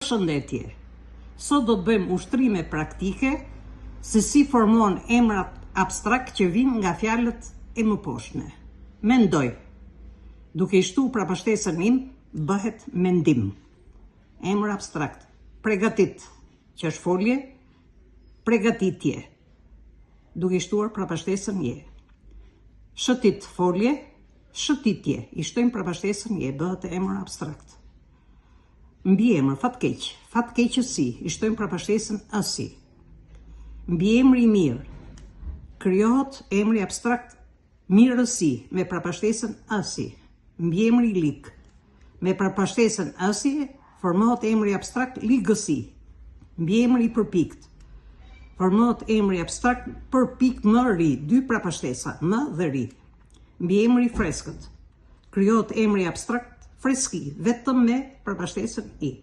Përshëndetje. Sot do të bëjmë ushtrime praktike se si formohen emrat abstrakt që vijnë nga fjalët e mëposhtme. Mendoj. Duke i shtuar prapashtesën im, bëhet mendim. Emër abstrakt. Pregatit, që është folje, pregatitje. Duke i shtuar prapashtesën je. Shëtit, folje, shëtitje. I shtojmë prapashtesën je, bëhet emër abstrakt. Mbiemër, fatkeq, fatkeqësi, i shtojmë prapashtesën asi. Mbiemri mirë, krijohet emri abstrakt mirësi me prapashtesën asi. Mbiemri lik, me prapashtesën asi formohet emri abstrakt ligësi. Mbiemri përpikt, formohet emri abstrakt përpikt më ri, dy prapashtesa, më dhe ri. Mbiemri freskët, krijohet emri abstrakt freski, vetëm me prapashtesën i.